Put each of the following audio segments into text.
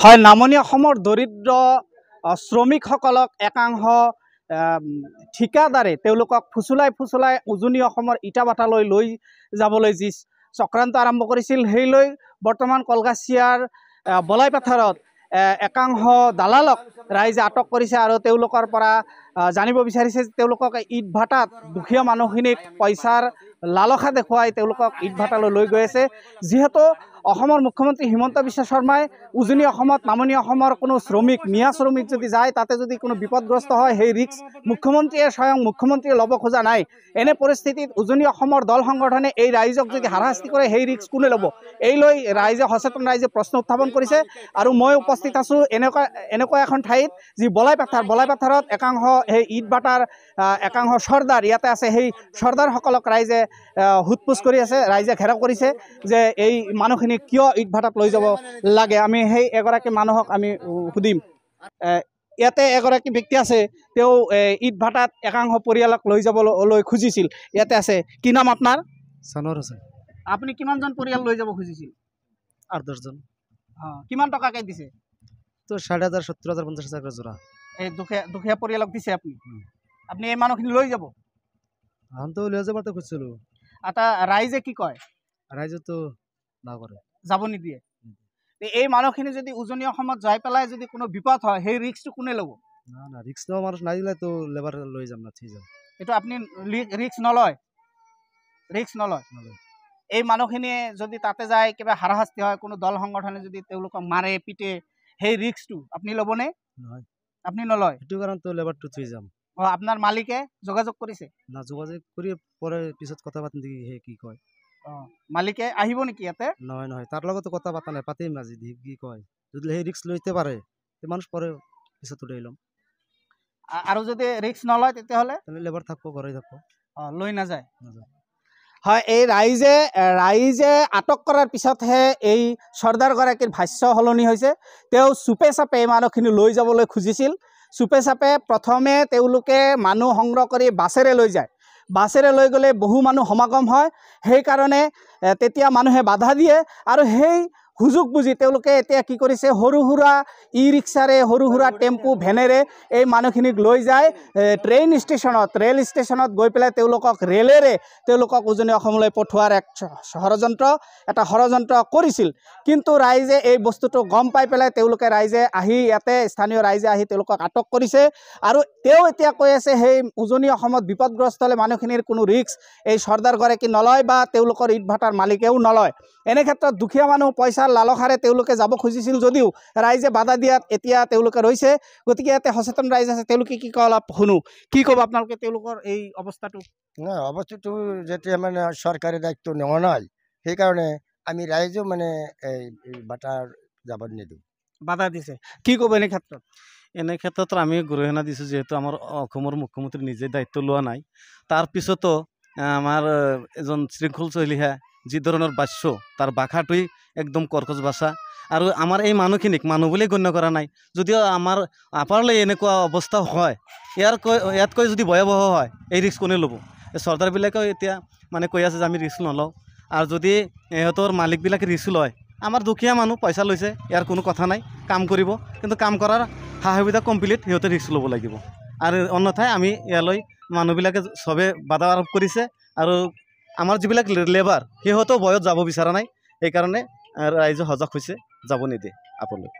হয়, নামনি অসমৰ দৰিদ্ৰ শ্ৰমিকসকলক একাংশ ঠিকাদাৰে তেওঁলোকক ফুচুলাই ফুচুলাই উজনি অসমৰ ইটাভাটালৈ লৈ যাবলৈ যি চক্ৰান্ত আৰম্ভ কৰিছিল, সেই লৈ বৰ্তমান কলগাছিয়াৰ বলাইপাথাৰত একাংশ দালালক ৰাইজে আটক কৰিছে আৰু তেওঁলোকৰ পৰা জানিব বিচাৰিছে যে তেওঁলোকক ইট ভাটাত দুখীয়া মানুহখিনিক পইচাৰ লালসা দেখুৱাই তেওঁলোকক ইট ভাটালৈ লৈ গৈ আছে। যিহেতু অসমৰ মুখ্যমন্ত্ৰী হিমন্ত বিশ্ব শৰ্মাই উজনি অসমত নামনি অসমৰ কোনো শ্ৰমিক মিয়া শ্ৰমিক যদি যায় তাতে যদি কোনো বিপদগ্ৰস্ত হয় সেই ৰিক্স স্বয়ং মুখ্যমন্ত্ৰীয়ে ল'ব খোজা নাই। এনে পৰিস্থিতিত উজনি অসমৰ দল সংগঠনে এই ৰাইজক যদি হাৰাশাস্তি কৰে সেই ৰিক্স কোনে ল'ব, এই লৈ সচেতন ৰাইজে প্ৰশ্ন উত্থাপন কৰিছে। আৰু মই উপস্থিত আছোঁ এনেকুৱা এখন ঠাইত যি বলাইপাথাৰত একাংশ সেই ইট ভাটাৰ একাংশ চৰ্দাৰ ইয়াতে আছে। সেই চৰ্দাৰসকলক ৰাইজে সোধপোছ কৰি আছে, ৰাইজে ঘেৰাও কৰিছে যে এই মানুহখিনিক কিয় ইট ভাটাত লৈ যাব লাগে। আমি সেই এগৰাকী মানুহক আমি সুধিম। ইয়াতে এগৰাকী ব্যক্তি আছে, তেওঁ ইট ভাটাত একাংশ পৰিয়ালক লৈ যাবলৈ খুজিছিল। ইয়াতে আছে, কি নাম আপোনাৰ? চানৰ আছে। আপুনি কিমানজন পৰিয়াল লৈ যাব খুজিছিল? 8-10 জন। কিমান টকাকৈ দিছে? তো 60,000, 70,000, 50,000 টাকা জোড়া। এই দুখীয়া পৰিয়ালক দিছে আপুনি? আপুনি এই মানুহখিনি লৈ যাব? তো লৈ যাবাৰ তো খুঁজছিল। এটা ৰাইজে কি কয়? রাইজে তো না করে, যাব নিদিয়ে। এই মানুহখিনি যদি উজনি অসমত যাই পেলাই যদি কোনো বিপদ হয় সেই ৰিক্সটো কোনে ল'ব? না না, রিক্স নেওয়া মানুষ নাই দিলে তো লেবার লই যাম না, ঠিক যাম। এইটো আপুনি ৰিক্স নলয়? এই মানুহখিনিয়ে যদি তাতে যায় কিবা হাৰাশাস্তি হয়, কোনো দল সংগঠনে যদি তেওঁলোকক মাৰে পিটে, সেই ৰিক্সটো আপুনি ল'বনে? নহয়, আপুনি নলয়। সেইটো কাৰণ তো লেবাৰটো থৈ যাম। আপনাৰ মালিকে যোগাযোগ কৰিছে? না, যোগাযোগ কৰি পরে পিছত কথা পাতিম দেখি হে কি কয়। মালিকে আহিব নেকি ইয়াতে? নহয় নহয়, তাৰ লগতো কথা পাতা নাই, পাতিম আজি দেখি কি কয়। যদি সেই রিক্স লইতে পারে মানুষ পরে পিছত উঠাই লম। আৰু যদি ৰিক্স নলয় তেতিয়াহ'লে লেবাৰ থাকবো, ঘৰে থাকবো, লৈ নাযায়। হয়, এই ৰাইজে আটক কৰাৰ পিছতহে এই চৰ্দাৰগৰাকীৰ ভাষ্য সলনি হৈছে। তেওঁ চুপে চাপে এই মানুহখিনি লৈ যাবলৈ খুজিছিল। চুপে চাপে প্ৰথমে তেওঁলোকে মানুহ সংগ্ৰহ কৰি বাছেৰে লৈ যায়। বাছেৰে লৈ গ'লে বহু মানুহ সমাগম হয়, সেইকাৰণে তেতিয়া মানুহে বাধা দিয়ে আৰু সেই সুযোগ বুজি তেওঁলোকে এতিয়া কি কৰিছে, সৰু সুৰা ই ৰিক্সাৰে, সৰু সুৰা টেম্পু ভেনেৰে এই মানুহখিনিক লৈ যায় ৰেল ষ্টেচনত গৈ পেলাই তেওঁলোকক উজনি অসমলৈ পঠোৱাৰ এটা ষড়যন্ত্ৰ কৰিছিল। কিন্তু ৰাইজে এই বস্তুটো গম পাই পেলাই স্থানীয় ৰাইজে আহি তেওঁলোকক আটক কৰিছে। আৰু তেওঁ এতিয়া কৈ আছে সেই উজনি অসমত বিপদগ্ৰস্ত হ'লে মানুহখিনিৰ কোনো ৰিক্স এই চৰ্দাৰগৰাকী নলয় বা তেওঁলোকৰ ইট ভাটাৰ মালিকেও নলয়। এনে ক্ষেত্ৰত দুখীয়া মানুহ পইচাৰ লালসাৰে তেওঁলোকে যাব খুজিছিল যদিও ৰাইজে বাধা দিয়াত এতিয়া তেওঁলোকে ৰৈছে। গতিকে ইয়াতে সচেতন ৰাইজ আছে, তেওঁলোকে কি কয় অলপ শুনো। কি ক'ব আপোনালোকে তেওঁলোকৰ এই অৱস্থাটো? অৱস্থাটো যেতিয়া মানে চৰকাৰে দায়িত্ব নেওয়া নাই, সেইকাৰণে আমি ৰাইজেও মানে এই বাটাৰ যাব নিদিওঁ, বাধা দিছে। কি ক'ব এনে ক্ষেত্ৰত? এনে ক্ষেত্ৰত আমি গৰিহণা দিছোঁ, যিহেতু আমাৰ অসমৰ মুখ্যমন্ত্ৰী নিজে দায়িত্ব লোৱা নাই। তাৰপিছতো আমাৰ এজন শৃংখল চলিহা যি ধৰণৰ বাস্য, তাৰ ভাষাটোৱেই একদম কৰ্কশ ভাষা। আৰু আমাৰ এই মানুহখিনিক মানুহ বুলি গণ্য কৰা নাই। যদিও আমাৰ আপাৰলৈ এনেকুৱা অৱস্থা হয়, ইয়াতকৈ যদি ভয়াৱহ হয় এই ৰিক্স কোনে ল'ব? এই চৰ্দাৰবিলাকেও এতিয়া মানে কৈ আছে যে আমি ৰিক্স নলওঁ। আৰু যদি ইহঁতৰ মালিকবিলাকে ৰিক্স লয়, আমাৰ দুখীয়া মানুহ পইচা লৈছে, ইয়াৰ কোনো কথা নাই, কাম কৰিব। কিন্তু কাম কৰাৰ সা সুবিধা কমপ্লিট সিহঁতে ৰিক্স ল'ব লাগিব। আৰু অন্যথাই আমি ইয়ালৈ মানুহবিলাকে চবে বাধা আৰোপ কৰিছে। আৰু আমাৰ যিবিলাক লেবাৰ সিহঁতেও ভয়ত যাব বিচৰা নাই, সেইকাৰণে ৰাইজে সজাগ হৈছে, যাব নিদিয়ে আপোনালোক।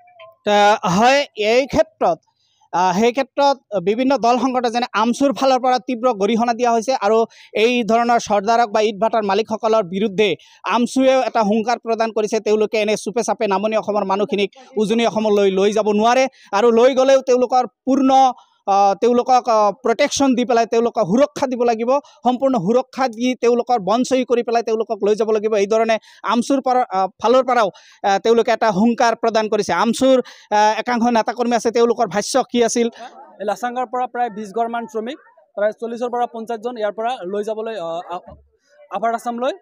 হয়, সেই ক্ষেত্ৰত বিভিন্ন দল সংগঠন যেনে আমচুৰ ফালৰ পৰা তীব্ৰ গৰিহণা দিয়া হৈছে। আৰু এই ধৰণৰ চৰ্দাৰক বা ইট ভাটাৰ মালিকসকলৰ বিৰুদ্ধে আমচুৱেও এটা হুংকাৰ প্ৰদান কৰিছে। তেওঁলোকে এনে চুপে চাপে নামনি অসমৰ মানুহখিনিক উজনি অসমলৈ লৈ যাব নোৱাৰে, আৰু লৈ গ'লেও তেওঁলোকক প্ৰটেকশ্যন দি পেলাই তেওঁলোকক সুৰক্ষা দিব লাগিব। সম্পূৰ্ণ সুৰক্ষা দি তেওঁলোকৰ বনচহী কৰি পেলাই তেওঁলোকক লৈ যাব লাগিব। এইধৰণে আমচুৰ ফালৰ পৰাও তেওঁলোকে এটা হুংকাৰ প্ৰদান কৰিছে। আমচুৰ একাংশ নেতাকৰ্মী আছে, তেওঁলোকৰ ভাষ্য কি আছিল? লাচাংগাৰ পৰা প্ৰায় 20 ঘৰমান শ্ৰমিক, প্ৰায় 40-ৰ পৰা 50জন ইয়াৰ পৰা লৈ যাবলৈ আপাৰ আছামলৈ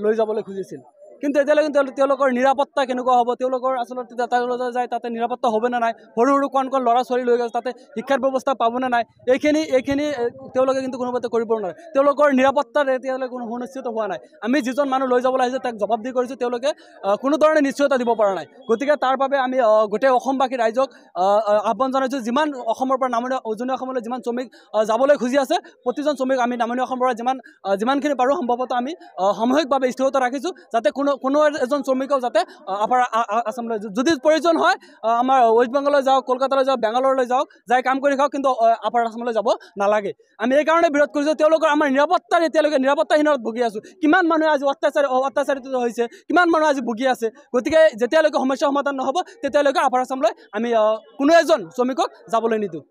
লৈ যাবলৈ খুজিছিল। কিন্তু এতিয়ালৈকে তেওঁলোকৰ নিৰাপত্তা কেনেকুৱা হ'ব, তেওঁলোকৰ আচলতে যাতায়াতলৈ যায় তাতে নিৰাপত্তা হ'ব নে নাই, সৰু সৰু কণ কণ ল'ৰা ছোৱালী লৈ গৈছে তাতে শিক্ষাৰ ব্যৱস্থা পাবনে নাই, এইখিনি তেওঁলোকে কিন্তু কোনোবাতে কৰিব নোৱাৰে। তেওঁলোকৰ নিৰাপত্তাৰ এতিয়ালৈকে কোনো সুনিশ্চিত হোৱা নাই। আমি যিজন মানুহ লৈ যাবলৈ আহিছোঁ তাক জবাবদিহি কৰিছোঁ, তেওঁলোকে কোনো ধৰণে নিশ্চয়তা দিব পৰা নাই। গতিকে তাৰ বাবে আমি গোটেই অসমবাসী ৰাইজক আহ্বান জনাইছোঁ, যিমান অসমৰ পৰা নামনি উজনি অসমলৈ যিমান শ্ৰমিক যাবলৈ খুজি আছে, প্ৰতিজন শ্ৰমিক আমি নামনি অসমৰ পৰা যিমানখিনি পাৰোঁ সম্ভৱতঃ আমি সামূহিকভাৱে স্থিৰতা ৰাখিছোঁ, যাতে কোনো এজন শ্ৰমিকেও যাতে আপাৰ আসামলৈ যদি প্ৰয়োজন হয় আমাৰ ৱেষ্ট বেংগললৈ যাওক, কলকাতালৈ যাওক, বেংগালোৰলৈ যাওক, যাই কাম কৰি খাওক, কিন্তু আপাৰ আসামলৈ যাব নালাগে। আমি এইকাৰণে বিৰোধ কৰিছোঁ, তেওঁলোকৰ আমাৰ নিৰাপত্তাৰ এতিয়ালৈকে নিৰাপত্তাহীনত ভুগি আছোঁ। কিমান মানুহে আজি অত্যাচাৰিত হৈছে, কিমান মানুহ আজি ভুগি আছে। গতিকে যেতিয়ালৈকে সমস্যা সমাধান নহ'ব তেতিয়ালৈকে আপাৰ আসামলৈ আমি কোনো এজন শ্ৰমিকক যাবলৈ নিদিওঁ।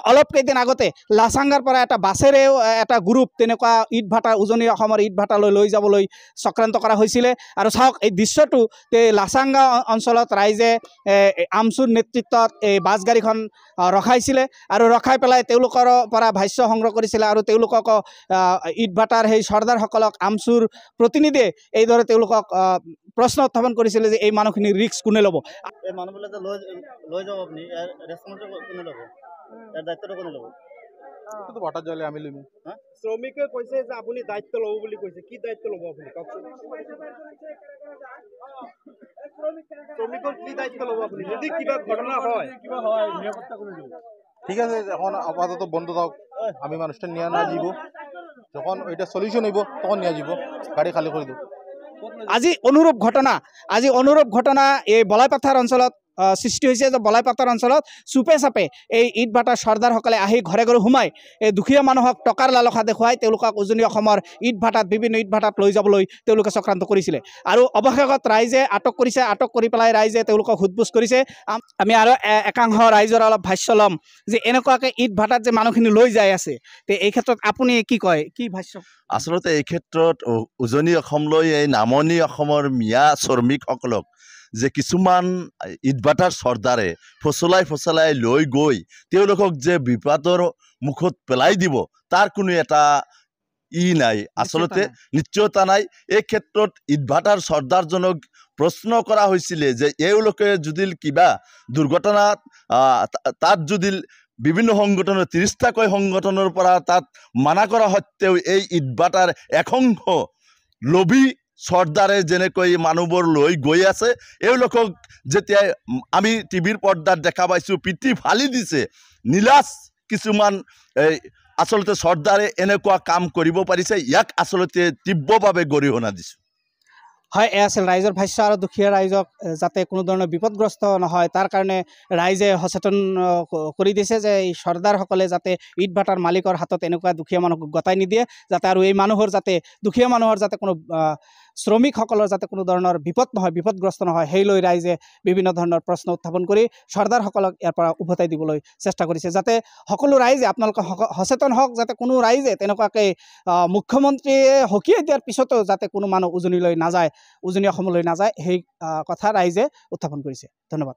অলপ কেইদিন আগতে লাচাংগাৰ পৰা এটা বাছেৰেও এটা গ্ৰুপ তেনেকুৱা ইটভাটা উজনি অসমৰ ইটভাটালৈ লৈ যাবলৈ চক্ৰান্ত কৰা হৈছিলে। আৰু চাওক এই দৃশ্যটো লাচাংগা অঞ্চলত ৰাইজে আমচুৰ নেতৃত্বত এই বাছ গাড়ীখন ৰখাইছিলে আৰু ৰখাই পেলাই তেওঁলোকৰ পৰা ভাষ্য সংগ্ৰহ কৰিছিলে আৰু তেওঁলোকক ইটভাটাৰ সেই চৰ্দাৰসকলক আমচুৰ প্ৰতিনিধিয়ে এইদৰে তেওঁলোকক প্ৰশ্ন উত্থাপন কৰিছিলে যে এই মানুহখিনিৰ ৰিস্ক কোনে ল'ব, এই মানুহবিলাক যে লৈ যাব আপুনি ৰেছপন্সিবিলিটি কোনে ল'ব, ইয়াৰ দায়িত্বটো কোনে ল'ব? ভোটাৰ জলে আমি ল'ম। শ্ৰমিকে কৈছে যে আপুনি দায়িত্ব ল'ব বুলি কৈছে, কি দায়িত্ব ল'ব আপুনি কওকচোন? শ্ৰমিকৰ কি দায়িত্ব ল'ব আপুনি যদি কিবা ঘটনা হয়? ঠিক আছে, এখন আপাতত বন্ধ থাক, আমি মানুষটা নিয়ে না যাব, যখন এটা সলিউশন হইব তখন নিয়ে যাব, গাড়ি খালি করে দেব। আজি অনুৰূপ ঘটনা এই বলাইপাথাৰ অঞ্চলত সৃষ্টি হৈছে। যে বলাইপাথাৰ অঞ্চলত চুপে চাপে এই ইটভাটাৰ চৰ্দাৰসকলে আহি ঘৰে ঘৰে সোমাই এই দুখীয়া মানুহক টকাৰ লালসা দেখুৱাই তেওঁলোকক উজনি অসমৰ বিভিন্ন ইটভাটাত লৈ যাবলৈ তেওঁলোকে চক্ৰান্ত কৰিছিলে। আৰু অৱশেষত ৰাইজে আটক কৰিছে, আটক কৰি পেলাই ৰাইজে তেওঁলোকক সোধপোছ কৰিছে। আমি আৰু একাংশ ৰাইজৰ অলপ ভাষ্য ল'ম যে এনেকুৱাকৈ ইটভাটাত যে মানুহখিনি লৈ যাই আছে, তে এই ক্ষেত্ৰত আপুনি কি কয়, কি ভাষ্য? আচলতে এই ক্ষেত্ৰত উজনি অসমলৈ এই নামনি অসমৰ মিয়া শ্ৰমিকসকলক যে কিছুমান ইটভাটাৰ চৰ্দাৰে ফচলাই লৈ গৈ তেওঁলোকক যে বিপদৰ মুখত পেলাই দিব তাৰ কোনো এটা নাই, আচলতে নিশ্চয়তা নাই। এই ক্ষেত্ৰত ইটভাটাৰ চৰ্দাৰজনক প্ৰশ্ন কৰা হৈছিলে যে এওঁলোকে যদি কিবা দুৰ্ঘটনাত তাত যদি বিভিন্ন সংগঠনৰ 30টাকৈ সংগঠনৰ পৰা তাত মানা কৰা সত্ত্বেও এই ইটভাটাৰ একাংশ লবি চৰ্দাৰে যেনেকৈ মানুহবোৰ লৈ গৈ আছে, এওঁলোকক যেতিয়া আমি টিভিৰ পৰ্দাত দেখা পাইছোঁ পিঠি ফালি দিছে। নীলাজ কিছুমান আচলতে চৰ্দাৰে এনেকুৱা কাম কৰিব পাৰিছে, ইয়াক আচলতে তীব্ৰভাৱে গৰিহণা দিছোঁ। হয়, এয়া আছিল ৰাইজৰ ভাষ্য। আৰু দুখীয়া ৰাইজক যাতে কোনো ধৰণৰ বিপদগ্ৰস্ত নহয় তাৰ কাৰণে ৰাইজে সচেতন কৰি দিছে যে এই চৰ্দাৰসকলে যাতে ইটভাটাৰ মালিকৰ হাতত এনেকুৱা দুখীয়া মানুহক গতাই নিদিয়ে, যাতে আৰু এই দুখীয়া মানুহৰ যাতে কোনো শ্ৰমিকসকলৰ যাতে কোনো ধৰণৰ বিপদ নহয়, বিপদগ্ৰস্ত নহয়, সেই লৈ ৰাইজে বিভিন্ন ধৰণৰ প্ৰশ্ন উত্থাপন কৰি চৰ্দাৰসকলক ইয়াৰ পৰা উভতাই দিবলৈ চেষ্টা কৰিছে। যাতে সকলো ৰাইজে আপোনালোকে সচেতন হওক, যাতে কোনো ৰাইজে তেনেকুৱাকৈ মুখ্যমন্ত্ৰীয়ে সকীয়াই দিয়াৰ পিছতো যাতে কোনো মানুহ উজনি অসমলৈ নাযায়, সেই কথা ৰাইজে উত্থাপন কৰিছে। ধন্যবাদ।